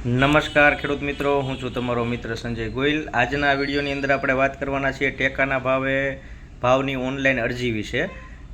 નમસ્કાર ખેડૂત મિત્રો, હું છું તમારો મિત્ર સંજય ગોયલ। આજના વિડીયોની અંદર આપણે વાત કરવાના છીએ ટેકાના ભાવની ઓનલાઈન અરજી વિશે।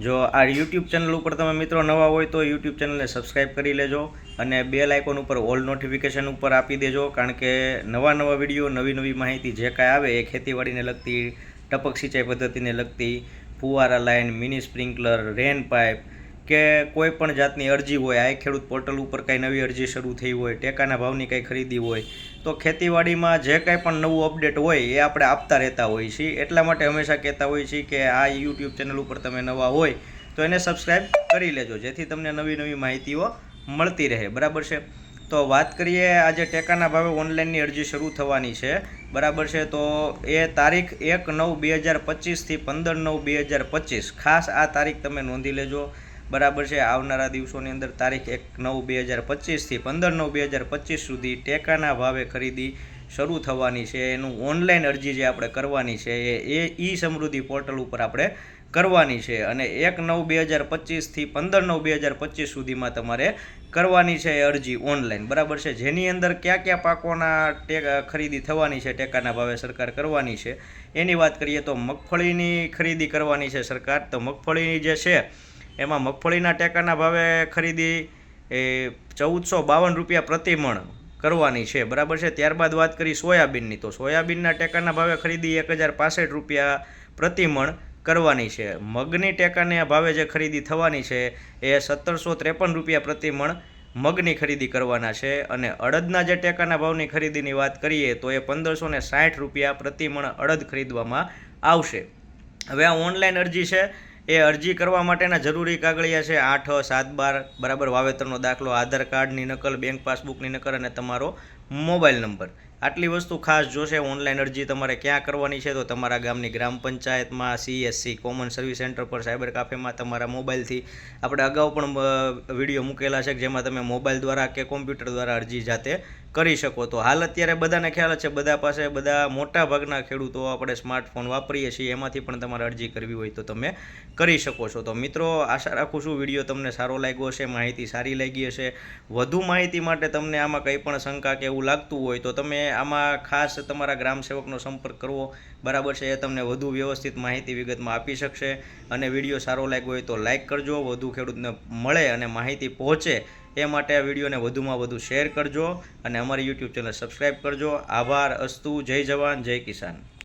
જો આ યુટ્યુબ ચેનલ ઉપર તમે મિત્રો નવા હોય તો યુટ્યુબ ચેનલને સબસ્ક્રાઈબ કરી લેજો અને બેલ આઇકોન ઉપર ઓલ નોટિફિકેશન ઉપર આપી દેજો, કારણ કે નવા વિડીયો, નવી માહિતી જે કાંઈ આવે એ ખેતીવાડીને લગતી, ટપક સિંચાઈ પદ્ધતિને લગતી, ફુવારા લાઇન, મિની સ્પ્રિંકલર, રેન પાઇપ કે કોઈ પણ જાતની અરજી હોય, આ ખેડૂત પોર્ટલ ઉપર કંઈ નવી અરજી શરૂ થઈ હોય, ટેકાના ભાવની કંઈ ખરીદી હોય, તો ખેતીવાડીમાં જે કાંઈ પણ નવું અપડેટ હોય એ આપણે આપતા રહેતા હોઈએ છીએ। એટલા માટે હંમેશા કહેતા હોઈએ છીએ કે આ યુટ્યુબ ચેનલ ઉપર તમે નવા હોય તો એને સબસ્ક્રાઈબ કરી લેજો, જેથી તમને નવી માહિતીઓ મળતી રહે, બરાબર છે। તો વાત કરીએ, આજે ટેકાના ભાવે ઓનલાઈનની અરજી શરૂ થવાની છે, બરાબર છે। તો એ તારીખ 1/9/2025 થી 15/9/2025, ખાસ આ તારીખ તમે નોંધી લેજો, બરાબર છે। આવનારા દિવસોની અંદર તારીખ 1/9/2025 થી 15/9/2025 સુધી ટેકાના ભાવે ખરીદી શરૂ થવાની છે। એનું ઓનલાઈન અરજી જે આપણે કરવાની છે એ ઈ સમૃદ્ધિ પોર્ટલ ઉપર આપણે કરવાની છે અને 1/9/2025 થી 15/9/2025 સુધીમાં તમારે કરવાની છે એ અરજી ઓનલાઈન, બરાબર છે। જેની અંદર કયા પાકોના ખરીદી થવાની છે, ટેકાના ભાવે સરકાર કરવાની છે એની વાત કરીએ તો મગફળીની ખરીદી કરવાની છે સરકાર। તો મગફળી જે છે એમાં મગફળીના ટેકાના ભાવે ખરીદી એ 1452 રૂપિયા પ્રતિ મણ કરવાની છે, બરાબર છે। ત્યારબાદ વાત કરી સોયાબીનની, તો સોયાબીનના ટેકાના ભાવે ખરીદી 1065 રૂપિયા પ્રતિ મણ કરવાની છે। મગની ટેકાના ભાવે જે ખરીદી થવાની છે એ 1753 રૂપિયા પ્રતિ મણ મગની ખરીદી કરવાના છે અને અડદના જે ટેકાના ભાવની ખરીદીની વાત કરીએ તો એ 1560 રૂપિયા પ્રતિ મણ અડદ ખરીદવામાં આવશે। હવે આ ઓનલાઈન અરજી છે, એ અરજી કરવા માટેના જરૂરી કાગળિયા છે 8, 7, 12, બરાબર, વાવેતરનો દાખલો, આધાર કાર્ડની નકલ, બેંક પાસબુકની નકલ અને તમારો મોબાઈલ નંબર, આટલી વસ્તુ ખાસ જોશે। ઓનલાઈન અરજી તમારે ક્યાં કરવાની છે તો તમારા ગામની ગ્રામ પંચાયતમાં, CSC કોમન સર્વિસ સેન્ટર પર, સાયબર કાફેમાં, તમારા મોબાઈલથી આપણે અગાઉ પણ વિડીયો મૂકેલા છે જેમાં તમે મોબાઈલ દ્વારા કે કોમ્પ્યુટર દ્વારા અરજી જાતે કરી શકો। તો હાલ અત્યારે બધાને ખ્યાલ છે, બધા પાસે, બધા મોટા ભાગના ખેડૂતો આપણે સ્માર્ટફોન વાપરીએ છીએ, એમાંથી પણ તમારે અરજી કરવી હોય તો તમે કરી શકો છો। તો મિત્રો, આશા રાખું છું વિડીયો તમને સારો લાગ્યો હશે, માહિતી સારી લાગી હશે। વધુ માહિતી માટે તમને આમાં કંઈ પણ શંકા કે એવું લાગતું હોય તો તમે આમાં ખાસ તમારા ગ્રામ સેવકનો સંપર્ક કરવો, બરાબર છે। એ તમને વધુ વ્યવસ્થિત માહિતી વિગતમાં આપી શકશે અને વિડીયો સારો લાગ્યો હોય તો લાઇક કરજો, વધુ ખેડૂતને મળે અને માહિતી પહોંચે એ માટે આ વિડીયોને વધુમાં વધુ શેર કરજો અને અમારી યુટ્યુબ ચેનલ સબસ્ક્રાઈબ કરજો। આભાર, અસ્તુ, જય જવાન, જય કિસાન।